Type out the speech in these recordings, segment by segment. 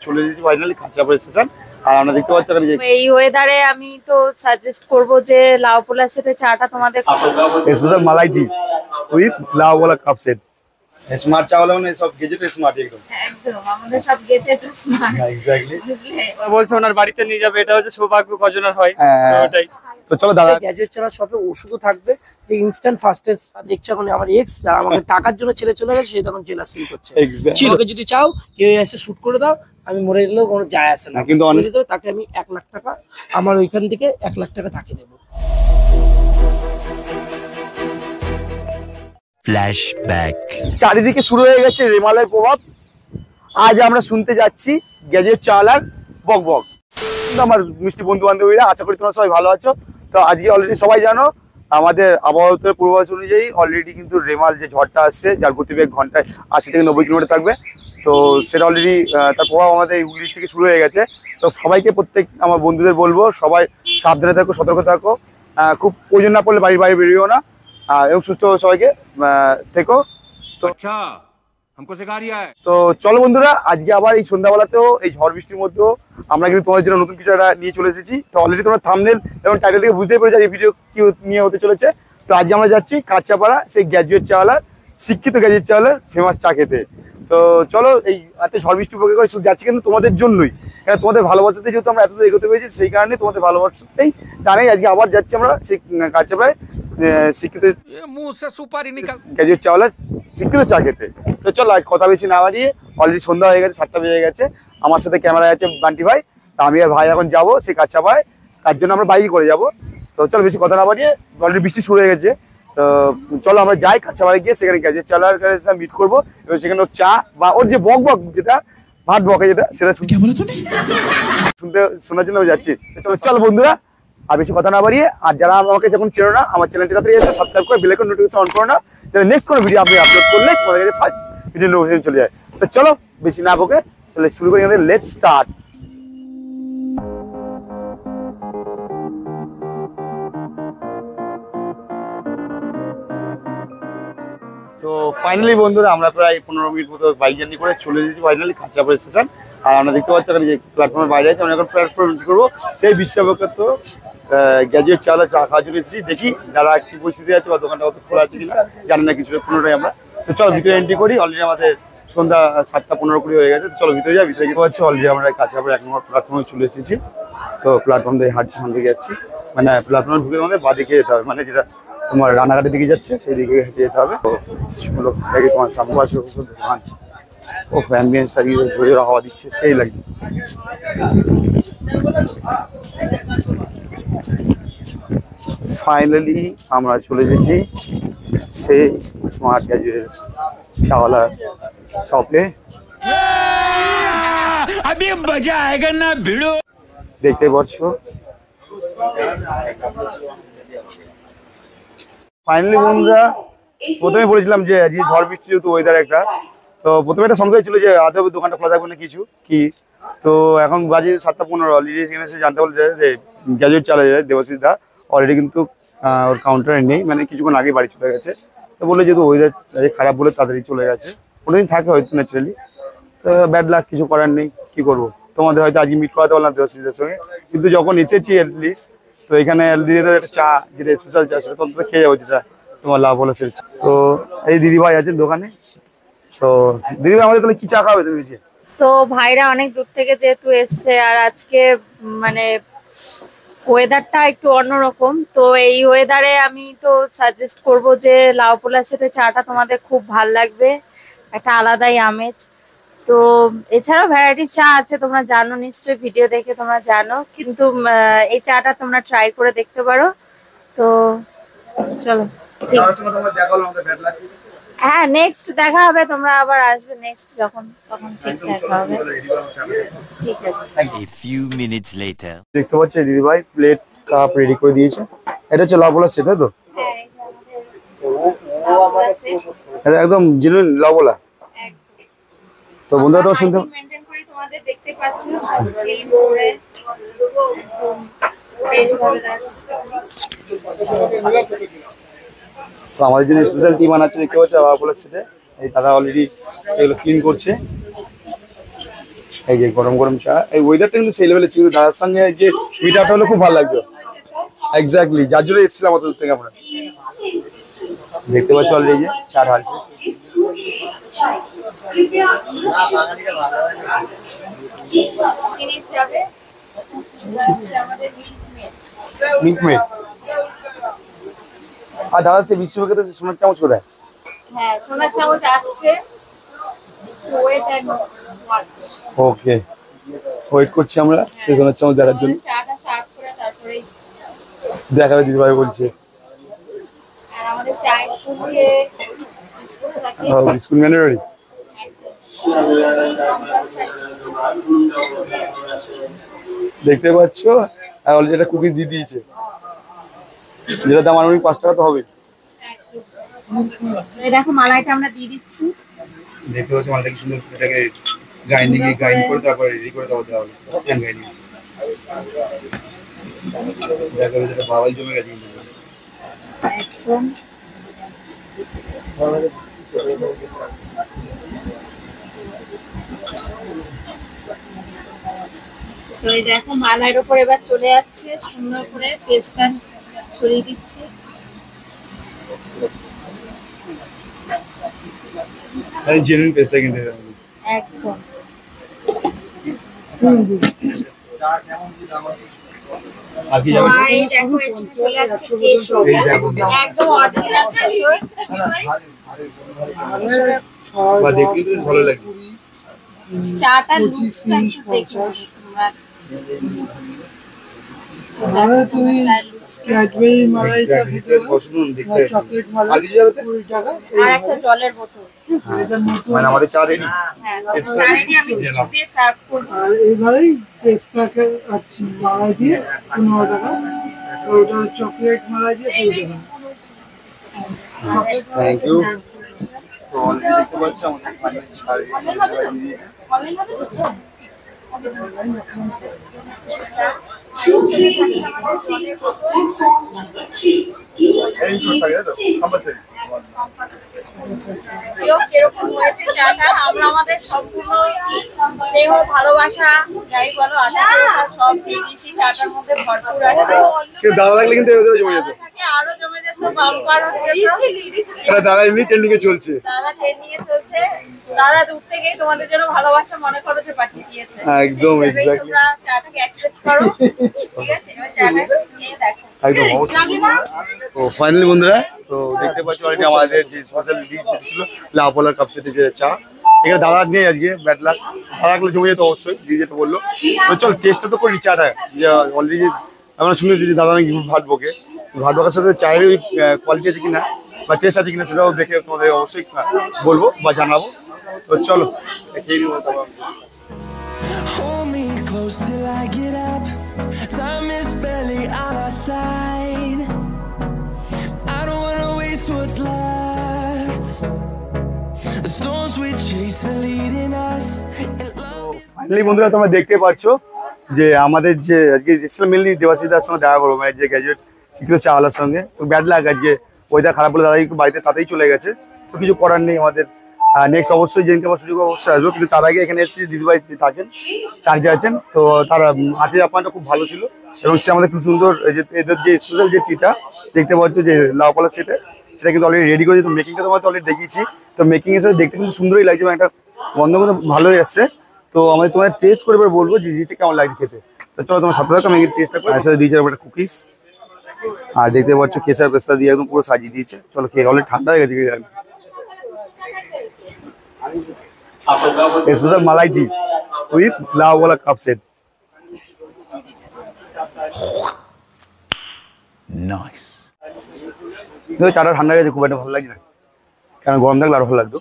চলে এসেছি finally Kanchrapara station. আর আমরা দেখতে পাচ্ছি এই ওয়েদারে আমি তো সাজেস্ট করব যে লাউ পোলার সাথে চাটা তোমাদের স্পেশাল মালাই টি উইথ লাউ ওয়ালা কাপ সেট। স্মার্ট চা হলো মানে সব গেজেট স্মার্ট একদম আমাদের সব গেজেট স্মার্ট এক্স্যাক্টলি। বলছে ওনার বাড়িতে নিয়ে যাবে, এটা হচ্ছে সৌভাগ্য কজনের হয়। ওটাই তো চলো দাদা গ্যাজেট ছাড়া শপে ওষুধও থাকবে যে ইনস্ট্যান্ট ফাস্টেস্ট। দেখছে এখন আমার এক্স আমাকে টাকার জন্য ছেড়ে চলে গেছে, সে তখন জেলাস ফিল করছে। আমাকে যদি চাও কেউ এসে শুট করে দাও, আমি মরে গেলেও কোনো যায় আসে না, কিন্তু তাকে আমি 1 লাখ টাকা আমার ওইখান থেকে 1 লাখ টাকা তাকে দেবো। ফ্ল্যাশব্যাক। চারিদিকে শুরু হয়ে গেছে রেমালের প্রভাব। আজ আমরা শুনতে যাচ্ছি গ্যাজেট চাওয়ালার বকবক। আমার মিষ্টি বন্ধু বান্ধবীরা, আশা করি তোমরা সবাই ভালো আছো। তো আজকে অলরেডি সবাই জানো আমাদের আবহাওয়া পূর্বাভাস অনুযায়ী অলরেডি কিন্তু রেমাল যে ঝড়টা আসছে, যার গতিবেগ ঘন্টায় 80 থেকে 90 কিলোমিটার থাকবে, তো সেটা অলরেডি তার প্রভাব আমাদের এই হুগলি থেকে শুরু হয়ে গেছে। তো সবাইকে, প্রত্যেক আমার বন্ধুদের বলবো সবাই সাবধানে থাকো, সতর্ক থাকো, খুব প্রয়োজন না পড়লে বাড়ি বেরিয়েও না, এবং সুস্থভাবে সবাইকে থেকো। তো তো চলো বন্ধুরা, আজকে আবার এই সন্ধ্যাবেলাতেও এই ঝড় বৃষ্টির মধ্যেও আমরা কিন্তু তোমাদের জন্য নতুন কিছু একটা নিয়ে চলে এসেছি। তো অলরেডি তোমরা থাম্বনেল এবং টাইটেল থেকে বুঝতেই পেরেছো এই ভিডিও কি নিয়ে হতে চলেছে। তো আজকে আমরা যাচ্ছি কাঁচরাপাড়া সেই গ্র্যাজুয়েট চাওয়ালার, শিক্ষিত গ্র্যাজুয়েট চাওয়ালার ফেমাস চা খেতে। তো চলো, এই এত ঝড় বৃষ্টি উপেক্ষা করে শুধু যাচ্ছি কিন্তু তোমাদের জন্যই, কারণ তোমাদের ভালোবাসাতে যেহেতু আমরা এতদূর এগোতে পেরেছি, সেই কারণে তোমাদের ভালোবাসাতেই জানাই আজকে আবার যাচ্ছি আমরা সেই কাঁচরাপাড়ায় শিক্ষিত গ্র্যাজুয়েট চাওয়ালার শিক্ষিত চা খেতে। তো চলো, আজ কথা বেশি না বাড়িয়ে, অলরেডি সন্ধ্যা হয়ে গেছে, 7টা বেজে গেছে। আমার সাথে ক্যামেরায় আছে বান্টি ভাই, তা আমি আর ভাই এখন যাবো সেই কাঁচরাপাড়ায়, তার জন্য আমরা বাইকে করে যাবো। তো চলো, বেশি কথা না বাড়িয়ে, অলরেডি বৃষ্টি শুরু হয়ে গেছে। তো চলো আমরা যাই কাঁচরাপাড়ায়, গিয়ে সেখানে গ্র্যাজুয়েট চাওয়ালার কাছে মিট করবো, এবং সেখানে ওর চা বা ওর যে বক যেটা ভাত বকে যেটা, সেটা শোনার জন্য যাচ্ছি। চলো বন্ধুরা, আর বেশি কথা না বাড়িয়ে, আর যারা আমাকে যখন চেনো না, আমার চ্যানেলটি তাড়াতাড়ি এসে সাবস্ক্রাইব করে বেল আইকন নোটিফিকেশন অন করো না, যাতে নেক্সট কোনো ভিডিও আপনি আপলোড করলে তোমাদের কাছে ফার্স্ট ভিডিও নোটিফিকেশন চলে যায়। তো চলো বেশি না বকে, চলে শুরু করি আমাদের লেটস স্টার্ট। তো ফাইনালি বন্ধুরা, আমরা প্রায় 15 মিনিট মতো বাইক জার্নি করে চলে এসেছি ফাইনালি কাঁচরাপাড়া স্টেশন। আর আমরা দেখতে পাচ্ছি যে প্ল্যাটফর্মের বাইরে আছে, আমরা এখন প্ল্যাটফর্ম করবো সেই বিশ্ববিখ্যাত গ্র্যাজুয়েট চাওয়ালা চা খাওয়ার জন্য এসেছি। দেখি যারা কি পরিস্থিতি আছে বা দোকানটা কত খোলা আছে কিনা, জানি না কিছু, পুরোটাই আমরা। তো চলো ভিতরে এন্ট্রি করি। অলরেডি আমাদের সন্ধ্যা 7:15 হয়ে গেছে। তো চলো ভিতরে যাই। ভিতরে গিয়ে পাচ্ছি অলরেডি আমরা কাঁচরাপাড়া 1 নম্বর প্ল্যাটফর্মে চলে এসেছি। তো প্ল্যাটফর্ম দিয়ে হাঁটছি, সামনে দিকে যাচ্ছি, মানে প্ল্যাটফর্মে ঢুকে আমাদের বাঁ দিকে যেতে হবে, মানে যেটা তোমার রানাঘাটের দিকে যাচ্ছে সেই দিকে হেঁটে যেতে হবে। তো লোক দেখে তোমার সামনে পাশে দোকান, ও অ্যাম্বিয়েন্সটা জোরে হাওয়া দিচ্ছে, সেই লাগছে। ফাইনালি আমরা চলে এসেছি সেই স্মার্ট গ্র্যাজুয়েট চাওয়ালা শপে। দেখতে পাচ্ছ ফাইনালি বন্ধুরা, প্রথমে বলেছিলাম যে আজকে ঝড় বৃষ্টি যেহেতু ওয়েদার একটা, তো প্রথমে একটা সংশয় ছিল যে আদৌ দোকানটা খোলা থাকবে না কিছু কি। তো এখন বাজে 7:15, অলরেডি সেখানে এসে জানতে বলছে যে গ্র্যাজুয়েট চালা যায় দেবাশিস দা অলরেডি কিন্তু ওর কাউন্টারে নেই, মানে কিছুক্ষণ আগে বাড়ি চলে গেছে। তো বললো যেহেতু ওয়েদার খারাপ বলে তাড়াতাড়ি চলে গেছে, কোনোদিন থাকে হয়তো ন্যাচারালি, তো ব্যাড লাক, কিছু করার নেই, কি করবো। তোমাদের হয়তো আজকে মিট করাতে পারলাম দেবাশিসদের সঙ্গে, কিন্তু যখন এসেছি অ্যাটলিস্ট, তো এখানে একটা চা যেটা স্পেশাল চা সেটা তো খেয়ে যাবো, যেটা তোমার লাভ হলো সে। তো এই দিদিভাই আছেন দোকানে। তো দিদিভাই আমাদের তাহলে কি চা খাবে তুমি? তো ভাইরা অনেক দূর থেকে যেহেতু এসছে, আর আজকে মানে ওয়েদারটা একটু অন্যরকম, তো এই ওয়েদারে আমি তো সাজেস্ট করব যে লাউ পোলার সাথে চাটা তোমাদের খুব ভাল লাগবে, একটা আলাদাই আমেজ। তো এছাড়াও ভ্যারাইটিস চা আছে, তোমরা জানো নিশ্চয়ই, ভিডিও দেখে তোমরা জানো, কিন্তু এই চাটা তোমরা ট্রাই করে দেখতে পারো। তো চলো, হ্যাঁ নেক্সট দেখা হবে, তোমরা আবার আসবে নেক্সট যখন, তখন ঠিক দেখা হবে। ঠিক আছে। A few minutes later. দেখতে পাচ্ছি দিদিভাই প্লেট কাপ রেডি করে দিয়েছে। এটা হচ্ছে লাউ পোলার সেট, তাই তো? হ্যাঁ, একদম জেনুইন লাউ পোলা। তো বন্ধুরা তো শুনতে মেইনটেইন করি, তোমাদের দেখতে পাচ্ছ সব ক্লিন করে একদম। তো আমাদের জন্য স্পেশাল টি বানাচ্ছে, দেখতে পাচ্ছ লাউ পোলার সেটে। এই দাদা অলরেডি এগুলো ক্লিন করছে। এই যে গরম গরম চা, এই ওয়েদারটা কিন্তু সেই লেভেলে ছিল, দাদার সঙ্গে যে মিটাটা হলে খুব ভালো লাগতো। এক্স্যাক্টলি, যার জন্য এসেছিলাম অত দূর থেকে আমরা। দেখতে পাচ্ছ অলরেডি যে চা ঢালছে। মিল্কমেড। আর দাদা সে বিশ্বকে সোনার চামচ কোথায়? হ্যাঁ, সোনার চামচ আসছে। ওকে, ওয়েট করছি আমরা সেই সোনার চামচ দেখার জন্য। চাটা সার্ভ করে তারপরেই দেখাবে দিদিভাই বলছে। আর আমাদের চায়ের সঙ্গে বিস্কুট থাকে। ও, বিস্কুট ম্যান্ডেটরি। দেখতে পাচ্ছ অলরেডি একটা কুকিজ দিয়ে দিয়েছে, যেটা দাম আনুমানিক 5 টাকা তো হবে। এই দেখো মালাইটা আমরা দিয়ে দিচ্ছি। দেখতে পাচ্ছ মালটা কি সুন্দর, এটাকে গ্রাইন্ড করে তারপরে রেডি করে দেওয়া হবে। গ্রাইন্ডিং দেখো যেটা বাবাই জমে গেছে কিন্তু। একদম তো এই দেখো মালাইয়ের উপর এবার চলে যাচ্ছে, সুন্দর করে পেস্টটা ছড়িয়ে দিচ্ছি। এই জেনুইন পেস্টটা কিন্তু একদম আগে যাবে। আর এই দেখো এর সঙ্গে চলে যাচ্ছে কেশর। এই দেখো একদম অরিজিনাল কেশর। বা দেখলে তো ভালো লাগে। চাটা লুজটা একটু দেখো তোমরা। তুই ক্যাডবেরি মালাই চা দেখতে পছন্দ দেখতে। চকলেট মালাই আগে যাবে তো? 20 টাকা। আর একটা জলের বোতল। মানে আমাদের চা রেডি। হ্যাঁ, চা রেডি, আমি টিস্যু দিয়ে সার্ভ করব। আর এইভাবেই পেস্তাকে মালাই দিয়ে 15 টাকা, ওটা চকলেট মালাই দিয়ে 20 টাকা। Thank you. তো অলরেডি দেখতে পাচ্ছ আমাদের ফাইনাল চা রেডি। কিরকম হয়েছে চাটা? আমরা আমাদের সম্পূর্ণ স্নেহ ভালোবাসা যাই বলো আত্মীয়তা সব দিয়ে দিয়েছি চাটার মধ্যে, ভরপুর আছে। কিন্তু দাদা লাগলে কিন্তু এদের জমে যেত। আরো জমে যেত, বাম্পার হয়ে যেত। এটা দাদা এমনি ট্রেন্ডিং এ চলছে। দাদা ট্রেন নিয়ে চলছে। দাদা দূর থেকেই তোমাদের জন্য ভালোবাসা মনে করো যে পাঠিয়ে দিয়েছে। একদম এভাবেই এক্স্যাক্টলি। তোমরা চাটাকে অ্যাকসেপ্ট করো। ঠিক আছে, এবার চাটা খেয়ে দেখো। একদম অবশ্যই। তো ফাইনালি বন্ধুরা, তো দেখতে পাচ্ছ অলরেডি আমাদের যে স্পেশাল ডিশ ছিল লাভোলার কাপ সেটে যে চা, এখানে দাদা নেই আজকে, ব্যাড লাক। দাদা রাখলে জমে যেত অবশ্যই, দিয়ে যেতে বললো। তো চল টেস্টটা তো করি চাটা। যে অলরেডি আমরা শুনেছি যে দাদা নাকি ভাত বকে, ভাত বকার সাথে চায়ের ওই কোয়ালিটি আছে কিনা বা টেস্ট আছে কিনা সেটাও দেখে তোমাদের অবশ্যই বলবো বা জানাবো। তো চলো খেয়ে নিবো তারপর। Hold me close till I get up. Time is barely on our side. I don't wanna waste what's left. The storms we chase are leading us. And love is finally বন্ধুরা তোমরা দেখতে পাচ্ছ যে আমাদের যে আজকে এসেছিলাম মেনলি দেবাশিসদার সঙ্গে দেখা করবো, মানে যে গ্র্যাজুয়েট শিক্ষিত চাওয়ালার সঙ্গে। তো ব্যাড লাগ আজকে ওয়েদার খারাপ বলে দাদা একটু বাড়িতে তাড়াতাড়ি চলে গেছে। তো কিছু করার নেই আমাদের, নেক্সট অবশ্যই যেদিনকে আমার সুযোগ অবশ্যই আসবো। কিন্তু তার আগে এখানে এসেছি দিদিভাই থাকেন, চার্জে আছেন। তো তার হাতের আপনারটা খুব ভালো ছিল এবং সে আমাদের খুব সুন্দর এই যে এদের যে স্পেশাল যে টিটা দেখতে পাচ্ছ যে লাউপালা সেটে, সেটা কিন্তু অলরেডি রেডি করেছে। তো মেকিংটা তোমাকে অলরেডি দেখিয়েছি। তো মেকিং এর সাথে দেখতে কিন্তু সুন্দরই লাগছে এবং একটা গন্ধ কিন্তু ভালোই আসছে। তো আমি তোমার টেস্ট করে এবার বলবো যে জিনিসটা কেমন লাগছে খেতে। তো চলো তোমার সাথে থাকো, আমি টেস্টটা করি। তার সাথে দিয়েছে একটা কুকিজ, আর দেখতে পাচ্ছ কেসার পেস্তা দিয়ে একদম পুরো সাজিয়ে দিয়েছে। চলো খেয়ে, অলরেডি ঠান্ডা হয়ে গেছে। স্পেশাল মালাই টি উইথ লাউওয়ালা কাপ সেট। নাইস। চাটা ঠান্ডা হয়ে গেছে, খুব একটা ভালো লাগছে না, কারণ গরম থাকলে আরো ভালো লাগতো।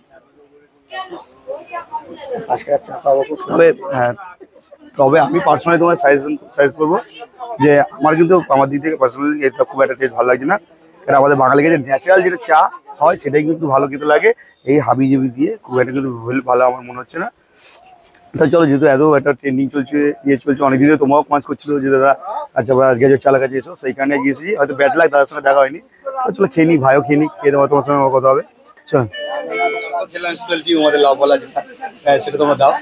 তবে হ্যাঁ, তবে আমি পার্সোনালি তোমার সাজেস্ট করবো যে আমার কিন্তু আমার দিক থেকে পার্সোনালি এটা খুব একটা টেস্ট ভালো লাগছে না। কারণ আমাদের বাঙালিকে যে ন্যাচারাল যেটা চা হয় সেটাই কিন্তু ভালো খেতে লাগে। এই হাবি জাবি দিয়ে খুব একটা কিন্তু ভালো আমার মনে হচ্ছে না। তো চলো, যেহেতু এত একটা ট্রেন্ডিং চলছে, চলছে অনেক দিন তোমাও কমেন্ট করছিল যে দাদা আচ্ছা গ্যাজেট চালা কাছে এসো, সেই কারণে গিয়েছি। হয়তো ব্যাড লাগ দাদার সঙ্গে দেখা হয়নি। তো চলো খেয়ে নিই, ভাইও খেয়ে নিই, খেয়ে দেওয়া তোমার সঙ্গে আমার কথা হবে। চলো খেলাম স্পেশাল টি আমাদের লাভওয়ালা যেটা, সেটা তোমরা দাও।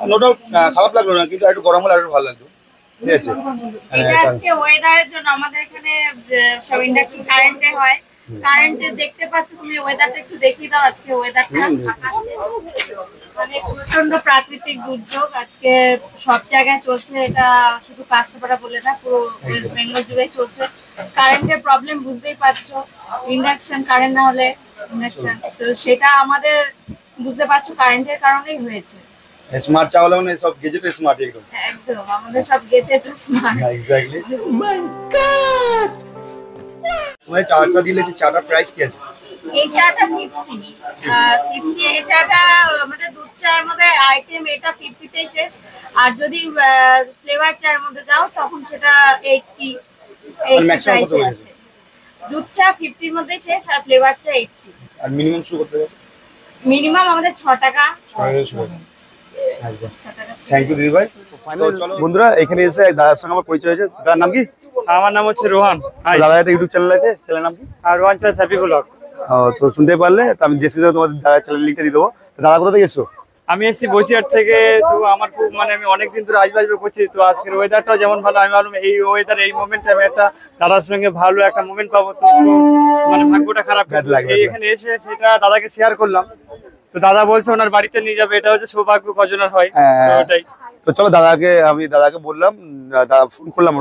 নো ডাউট খারাপ লাগলো না, কিন্তু একটু গরম হলে একটু ভালো লাগতো। ঠিক আছে, এটা আজকে ওয়েদারের জন্য আমাদের এখানে সব ইন্ডাকশন কারেন্টে হয়। কারেন্টে দেখতে পাচ্ছ তুমি, ওয়েদারটা একটু দেখিয়ে দাও। আজকে ওয়েদারটা মানে প্রচন্ড প্রাকৃতিক দুর্যোগ আজকে সব জায়গায় চলছে। এটা শুধু কাছাপাড়া বলে না, পুরো ওয়েস্ট বেঙ্গল জুড়েই চলছে। কারেন্টের প্রবলেম বুঝতেই পারছো, ইন্ডাকশন কারেন্ট না হলে ইন্ডাকশন, তো সেটা আমাদের বুঝতে পারছো কারেন্টের কারণেই হয়েছে। স্মার্ট চা হলে মানে সব গেজেট স্মার্ট একদম। একদম আমাদের সব গেজেট স্মার্ট। এক্স্যাক্টলি। তোমার চাটা দিলে সেই চাটার প্রাইস কি আছে? এই চাটা 50 এই চাটা আমাদের দুধ চায়ের মধ্যে আইটেম এটা 50 তেই শেষ। আর যদি ফ্লেভার চায়ের মধ্যে যাও তখন সেটা 80 প্রাইসে আছে। দুধ চা 50 এর মধ্যে শেষ আর ফ্লেভার চা 80। আর মিনিমাম শুরু করতে হবে? মিনিমাম আমাদের 6 টাকা। থ্যাংক ইউ দিদি ভাই। বন্ধুরা এখানে এসে এক দাদার সঙ্গে আমার পরিচয় হয়েছে। দাদার নাম কি? আমার নাম হচ্ছে রোহান। দাদা একটা ইউটিউব চ্যানেল আছে, চ্যানেল নাম কি? আর রোহান চয়েস হ্যাপি ব্লগ। তো শুনতে পারলে, তো আমি ডেসক্রিপশনে তোমাদের দাদার চ্যানেল লিঙ্কটা দিয়ে দেবো। তো দাদা কোথা থেকে এসছো? আমি এসেছি বসিরহাট থেকে। তো আমার খুব মানে আমি অনেকদিন ধরে আসবে করছি। তো আজকের ওয়েদারটাও যেমন ভালো, আমি ভাবলাম এই ওয়েদার এই মোমেন্টে আমি একটা দাদার সঙ্গে ভালো একটা মোমেন্ট পাবো। তো মানে ভাগ্যটা খারাপ লাগবে, এখানে এসে সেটা দাদাকে শেয়ার করলাম। তো দাদা বলছে ওনার বাড়িতে নিয়ে যাবে, এটা হচ্ছে সৌভাগ্য কজনের হয়। তো ওটাই। তো চলো আমি দাদাকে বললাম, দাদা ফোন করলাম,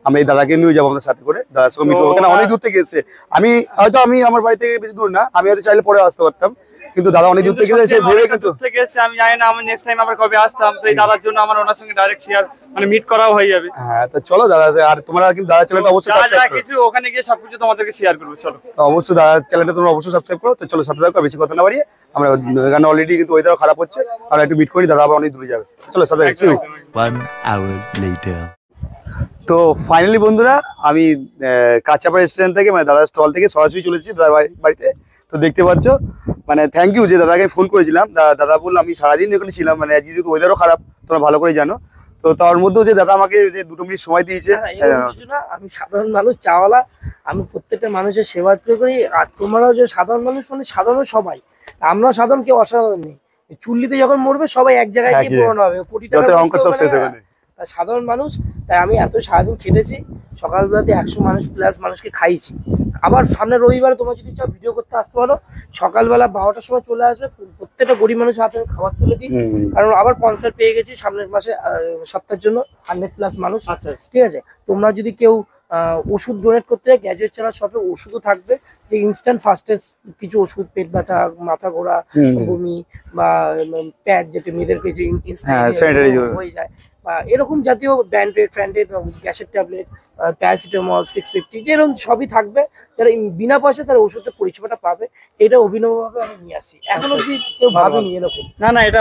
আমরা এই দাদাকে নিয়ে যাবো আমাদের সাথে করে, দাদার সঙ্গে মিট করবো। কেন অনেক দূর থেকে এসেছে। আমি আমার বাড়ি থেকে বেশি দূর না, আমি হয়তো চাইলে পরে আসতে পারতাম, কিন্তু দাদা অনেক দূর থেকে এসে ভেবে কিন্তু থেকে এসে আমি জানি না আমি নেক্সট টাইম আবার কবে আসতাম। তো এই দাদার জন্য আমার ওনার সঙ্গে ডাইরেক্ট শেয়ার মানে মিট করাও হয়ে যাবে। হ্যাঁ, তো চলো দাদা, আর তোমরা কিন্তু দাদা চ্যানেলটা অবশ্যই সাবস্ক্রাইব করো। কিছু ওখানে গিয়ে সবকিছু তোমাদেরকে শেয়ার করবো। চলো, তো অবশ্যই দাদা চ্যানেলটা তোমরা অবশ্যই সাবস্ক্রাইব করো। তো চলো সাথে থাকো, বেশি কথা না বাড়িয়ে আমরা এখানে অলরেডি কিন্তু ওয়েদার খারাপ হচ্ছে, আমরা একটু মিট করি, দাদা আবার অনেক দূরে যাবে। চলো সাথে দেখছি। 1 hour later. তো ফাইনালি বন্ধুরা আমি কাঁচাপাড়া স্টেশন থেকে মানে দাদার স্টল থেকে সরাসরি চলেছি দাদার বাড়িতে। তো দেখতে পাচ্ছ, মানে থ্যাংক ইউ যে দাদাকে ফোন করেছিলাম। দাদা বললো আমি সারাদিন এখানে ছিলাম, মানে আজকে যেহেতু ওয়েদারও খারাপ তোমরা ভালো করে জানো। তো তার মধ্যেও যে দাদা আমাকে 2 মিনিট সময় দিয়েছে। আমি সাধারণ মানুষ, চাওয়ালা, আমি প্রত্যেকটা মানুষের সেবা করি। আর তোমরাও যে সাধারণ মানুষ, মানে সাধারণ সবাই, আমরা সাধারণ, কেউ অসাধারণ নেই। চুল্লিতে যখন মরবে সবাই এক জায়গায় গিয়ে পূরণ হবে, কোটি টাকা সাধারণ মানুষ। তাই আমি এত সারাদিন খেটেছি, সকালবেলাতে 100 মানুষ প্লাস মানুষকে খাইছি। আবার সামনে রবিবার তোমরা যদি চাও ভিডিও করতে আসতে পারো, সকালবেলা 12টার সময় চলে আসবে, প্রত্যেকটা গরিব মানুষের হাতে খাবার তুলে দিই। কারণ আবার স্পন্সর পেয়ে গেছি সামনের মাসে সপ্তাহের জন্য 100+ মানুষ। ঠিক আছে, তোমরা যদি কেউ ওষুধ ডোনেট করতে চাই, গ্যাজুয়েট চ্যানেল শপে ওষুধও থাকবে, যে ইনস্ট্যান্ট ফার্স্টেজ কিছু ওষুধ, পেট ব্যথা, মাথা ঘোরা, বমি বা প্যাড, যেটা মেয়েদেরকে যে ইনস্ট্যান্ট হয়ে যায়, বা এরকম জাতীয় ব্র্যান্ডেড গ্যাসের ট্যাবলেট, প্যারাসিটামল 650, যেরকম সবই থাকবে। যারা বিনা পয়সা তারা ওষুধের পরিষেবাটা পাবে। এটা অভিনবভাবে আমি নিয়ে আসি, এখন অব্দি কেউ ভাবেনি এরকম। না এটা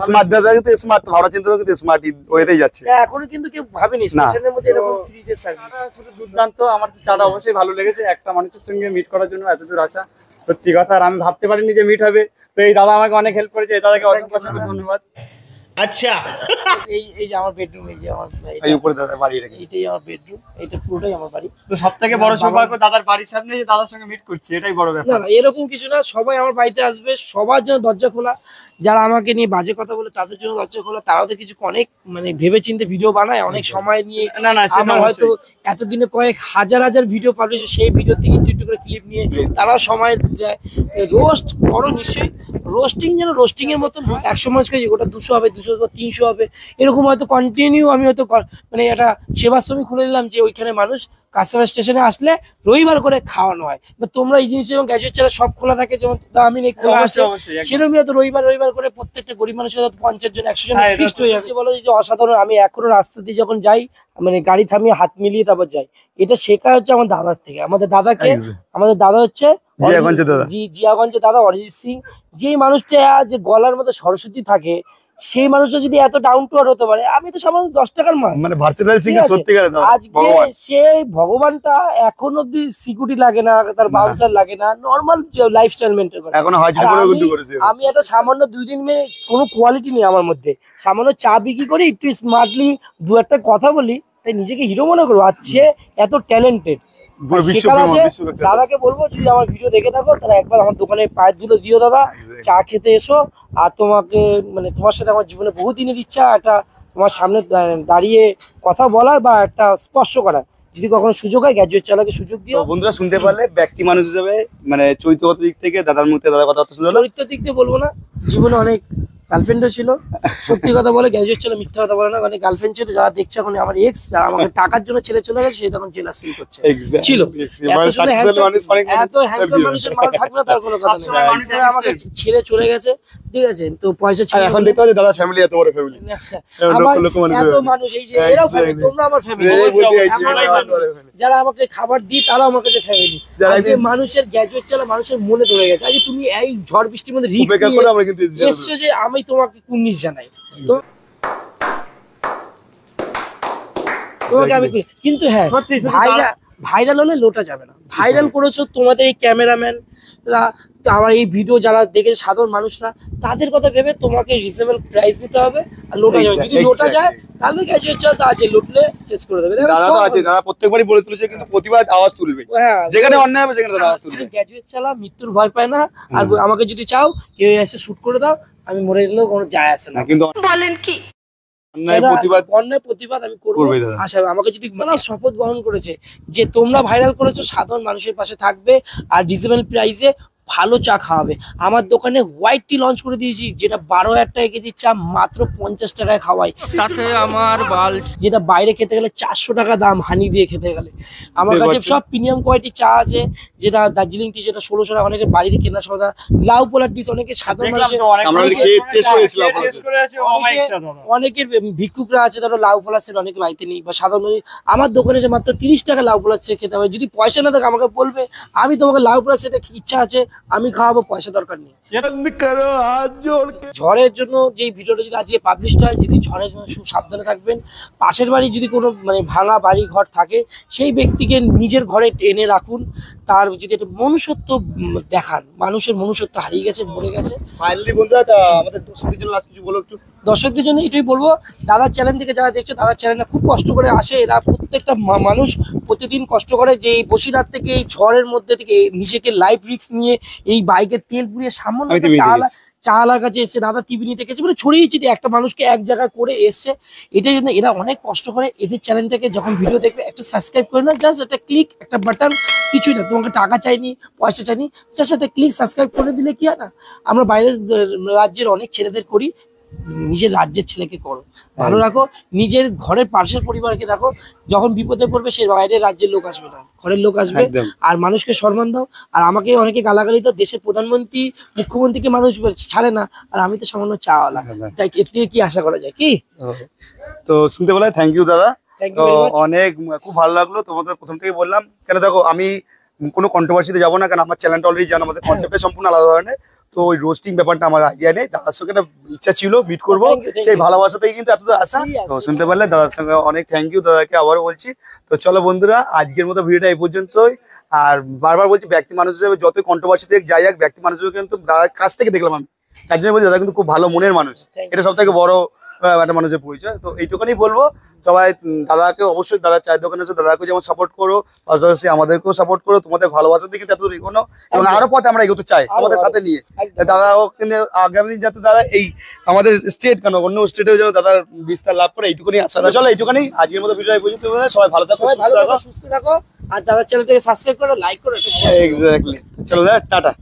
স্মার্ট দাদা, কিন্তু স্মার্ট ভাড়া চিন্তা কিন্তু স্মার্ট ওয়েতেই যাচ্ছে। এখনো কিন্তু কেউ ভাবেনি স্টেশনের মধ্যে এরকম ফ্রিজের সার্ভিস। শুধু দুর্দান্ত, আমার তো চাটা অবশ্যই ভালো লেগেছে। একটা মানুষের সঙ্গে মিট করার জন্য এত দূর আসা সত্যি কথা, আর আমি ভাবতে পারিনি যে মিট হবে। তো এই দাদা আমাকে অনেক হেল্প করেছে, এই দাদাকে অসংখ্য ধন্যবাদ। আচ্ছা, এই যে আমার বেডরুম, এই যে আমার এই উপরে দাদা বাড়ি, এইটাই আমার বেডরুম, এটা পুরোটাই আমার বাড়ি। তো সবথেকে বড় সৌভাগ্য দাদার বাড়ির সামনে যে দাদার সঙ্গে মিট করছি, এটাই বড় ব্যাপার। না এরকম কিছু না, সবাই আমার বাড়িতে আসবে, সবার জন্য দরজা খোলা। যারা আমাকে নিয়ে বাজে কথা বলে তাদের জন্য দরজা খোলা। তারাও তো কিছু অনেক মানে ভেবে চিন্তে ভিডিও বানায়, অনেক সময় নিয়ে। না আমার হয়তো এতদিনে কয়েক হাজার ভিডিও পাবলিশ, সেই ভিডিও থেকে একটু করে ক্লিপ নিয়ে তারাও সময় দেয়। রোস্ট করো নিশ্চয়ই, রোস্টিং যেন রোস্টিং এর মতন 100 মানুষকে, ওটা 200 হবে, 200 300 হবে, এরকম হয়তো কন্টিনিউ আমি হয়তো মানে একটা সেবাশ্রমী খুলে দিলাম, যে ওইখানে মানুষ কাছাড়া স্টেশনে আসলে রবিবার করে খাওয়ানো হয়। তোমরা এই জিনিস যেমন গ্যাজুয়েট চ্যানেল সব খোলা থাকে, যেমন আমি খোলা আছে, সেরকমই হয়তো রবিবার করে প্রত্যেকটা গরিব মানুষের 50 জন 100 জন ফিক্সড হয়ে যাচ্ছে। বলো যে অসাধারণ। আমি এখনো রাস্তা দিয়ে যখন যাই, মানে গাড়ি থামিয়ে হাত মিলিয়ে তারপর যাই। এটা শেখা হচ্ছে আমার দাদার থেকে। আমাদের দাদা হচ্ছে জিয়াগঞ্জের দাদা অরিজিৎ সিং। যে মানুষটা যে গলার মধ্যে সরস্বতী থাকে, সেই মানুষটা যদি এত ডাউন টু আর্থ হতে পারে, আমি তো সামান্য 10 টাকার মাল, মানে আজকে সেই ভগবানটা এখন অব্দি সিকিউরিটি লাগে না, তার বাউন্সার লাগে না, নর্মাল লাইফস্টাইল মেনটেন করে। আমি একটা সামান্য 2 দিন কোনো কোয়ালিটি নেই আমার মধ্যে, সামান্য চা বিক্রি করি, একটু স্মার্টলি 2-1 কথা বলি, তাই নিজেকে হিরো মনে করবো। আজকে এত ট্যালেন্টেড, পুরো বিশ্ব শেখার আছে। বিশ্ববিখ্যাত। দাদাকে বলবো যদি আমার ভিডিও দেখে থাকো তাহলে একবার আমার দোকানে পায়ের ধুলো দিও দাদা, চা খেতে এসো। আর তোমাকে মানে তোমার সাথে আমার জীবনে বহুদিনের ইচ্ছা একটা তোমার সামনে দাঁড়িয়ে কথা বলার বা একটা স্পর্শ করার, যদি কখনো সুযোগ হয় গ্র্যাজুয়েট চালাকে সুযোগ দিও। তো বন্ধুরা শুনতে পারলে ব্যক্তি মানুষ হিসেবে মানে চরিত্রগত দিক থেকে দাদার মুখে দাদার কথা শুনলো। চরিত্র দিক দিয়ে বলবো না, জীবনে অনেক গার্লফ্রেন্ডও ছিল, সত্যি কথা বলে গ্র্যাজুয়েট ছিল, মিথ্যা কথা বলে না, অনেক গার্লফ্রেন্ড ছিল যারা দেখছে এখন আমার এক্স, যারা আমাকে টাকার জন্য ছেড়ে চলে গেছে, সে তখন জেলাস ফিল করছে। ছিল এত হ্যান্ডসাম মানুষের মাল থাকবে না তার কোনো কথা নেই, তারা আমাকে ছেড়ে চলে গেছে, ঠিক আছে, তো পয়সা ছিল এখন দেখতে পাচ্ছি দাদা ফ্যামিলি এত বড় ফ্যামিলি, আমার এত মানুষ, এই যে এরাও ফ্যামিলি, তোমরা আমার ফ্যামিলি, যারা আমাকে খাবার দিই তারাও আমার কাছে ফ্যামিলি। আজকে মানুষের গ্র্যাজুয়েট চালা মানুষের মনে ধরে গেছে। আজকে তুমি এই ঝড় বৃষ্টির মধ্যে রিস্ক নিয়ে এসছো যে আমি তোমাকে কুর্নিশ জানাই, তো তোমাকে আমি কিন্তু হ্যাঁ ভাইরাল হলে লোটা যাবে না। ভাইরাল করেছো তোমাদের এই ক্যামেরাম্যান, আমার এই ভিডিও যারা দেখে সাধারণ মানুষরা, তাদের কথা ভেবে তোমাকে রিজনেবল প্রাইস দিতে হবে। আর লোটা যাবে, যদি লোটা যায় তাহলে গ্র্যাজুয়েট চালা আছে, লুটলে শেষ করে দেবে। দাদা তো আছে, দাদা প্রত্যেকবারই বলে তুলেছে কিন্তু প্রতিবাদ আওয়াজ তুলবে, যেখানে অন্যায় হবে সেখানে দাদা আওয়াজ তুলবে। গ্র্যাজুয়েট চালা মৃত্যুর ভয় পায় না, আর আমাকে যদি চাও কেউ এসে শুট করে দাও, আমি মরে গেলেও কোনো যায় আসে না। কিন্তু বলেন কি অন্যায় প্রতিবাদ আমি করবো। আশা আমাকে যদি শপথ গ্রহণ করেছে যে তোমরা ভাইরাল করেছো, সাধারণ মানুষের পাশে থাকবে আর রিজনেবল প্রাইসে ভালো চা খাওয়াবে। আমার দোকানে হোয়াইট টি লঞ্চ করে দিয়েছি, যেটা 12,000 টাকা কেজি চা মাত্র 50 টাকায় খাওয়াই, তাতে আমার বাল, যেটা বাইরে খেতে গেলে 400 টাকা দাম হানি দিয়ে খেতে গেলে। আমার কাছে সব প্রিমিয়াম কোয়ালিটির চা আছে, যেটা দার্জিলিং টি, যেটা 1600 টাকা, অনেকের বাড়িতে কেনা সৌদা। লাউ পোলার ডিশ অনেকে সাধারণ মানুষের, অনেকের ভিক্ষুকরা আছে ধরো লাউ পোলার সেট অনেকে বাড়িতে নেই, বা সাধারণ আমার দোকানে এসে মাত্র 30 টাকা লাউ পোলার সেট খেতে হবে। যদি পয়সা না থাকে আমাকে বলবে, আমি তোমাকে লাউ পোলার সেটের ইচ্ছা আছে আমি খাওয়াবো, পয়সা দরকার নেই। ঝড়ের জন্য যে ভিডিওটা যদি আজকে পাবলিশ হয়, যদি ঝড়ের জন্য খুব সাবধানে থাকবেন। পাশের বাড়ি যদি কোনো মানে ভাঙা বাড়ি ঘর থাকে, সেই ব্যক্তিকে নিজের ঘরে এনে রাখুন, তার যদি একটা মনুষ্যত্ব দেখান। মানুষের মনুষ্যত্ব হারিয়ে গেছে, মরে গেছে। ফাইনালি বন্ধুরা আমাদের দর্শকদের জন্য লাস্ট কিছু বলো একটু। দর্শকদের জন্য এটাই বলবো, দাদার চ্যানেল থেকে যারা দেখছো, দাদার চ্যানেলটা খুব কষ্ট করে আসে, এরা প্রত্যেকটা মানুষ প্রতিদিন কষ্ট করে, যে এই বসিরহাট থেকে এই ঝড়ের মধ্যে থেকে নিজেকে লাইফ রিস্ক নিয়ে এই বাইকের তেল পুড়িয়ে সামান্য চালার কাছে এসে দাদা টিভি নিতে গেছে, মানে ছড়িয়ে ছিটিয়ে একটা মানুষকে এক জায়গায় করে এসছে। এটার জন্য এরা অনেক কষ্ট করে। এদের চ্যানেলটাকে যখন ভিডিও দেখবে একটা সাবস্ক্রাইব করে না, জাস্ট একটা ক্লিক, একটা বাটন, কিছুই না, তোমাকে টাকা চাইনি, পয়সা চাইনি, জাস্ট একটা ক্লিক সাবস্ক্রাইব করে দিলে কি হয় না, আমরা বাইরের রাজ্যের অনেক ছেলেদের করি, নিজের রাজ্যের ছেলেকে করো, ভালো রাখো, নিজের ঘরের পাশের পরিবারকে দেখো, যখন বিপদে পড়বে সে বাইরের রাজ্যের লোক আসবে না, ঘরের লোক আসবে। আর মানুষকে সম্মান দাও। আর আমাকে অনেকে গালাগালি তো, দেশের প্রধানমন্ত্রী মুখ্যমন্ত্রীকে মানুষ ছাড়ে না, আর আমি তো সামান্য চাওয়ালা, তাই এর থেকে কি আশা করা যায় কি? তো শুনতে পেলে থ্যাংক ইউ দাদা, অনেক খুব ভালো লাগলো। তোমাদের প্রথম থেকে বললাম কেন, দেখো আমি কোনো কন্ট্রোভার্সিতে যাবো না, কারণ আমার চ্যানেলটা অলরেডি জানো, আমাদের কনসেপ্টটা সম্পূর্ণ আলাদা ধরনের। তো ওই রোস্টিং ব্যাপারটা আমার আইডিয়া নেই, দাদার সঙ্গে একটা ইচ্ছা ছিল মিট করবো, সেই ভালোবাসাতেই কিন্তু এত আসা। তো শুনতে পারলে দাদার সঙ্গে অনেক থ্যাংক ইউ, দাদাকে আবারও বলছি। তো চলো বন্ধুরা, আজকের মতো ভিডিওটা এই পর্যন্তই। আর বারবার বলছি, ব্যক্তি মানুষ হিসেবে যতই কন্ট্রোভার্সি থেকে যাই যাক, ব্যক্তি মানুষ হিসেবে কিন্তু দাদার কাছ থেকে দেখলাম আমি, তার জন্য বলছি দাদা কিন্তু খুব ভালো মনের মানুষ, এটা সব থেকে বড় একটা মানুষের পরিচয়। তো এইটুকুনি বলবো, সবাই দাদাকে অবশ্যই, দাদার চায়ের দোকানে এসে দাদাকে যেমন সাপোর্ট করো, পাশাপাশি আমাদেরকেও সাপোর্ট করো। তোমাদের ভালোবাসার দিকে এত এগোনো এবং আরো পথে আমরা এগোতে চাই আমাদের সাথে নিয়ে। দাদাও কিন্তু আগামী দিন যাতে দাদা এই আমাদের স্টেট কেন অন্য স্টেটেও যেন দাদার বিস্তার লাভ করে, এইটুকুনি আশা। চলো এইটুকুনি আজকের মতো ভিডিও এই পর্যন্ত। সবাই ভালো থাকো, সুস্থ থাকো, আর দাদার চ্যানেলটাকে সাবস্ক্রাইব করো, লাইক করো, এটা শেয়ার করো। এক্স্যাক্টলি, চলো টাটা।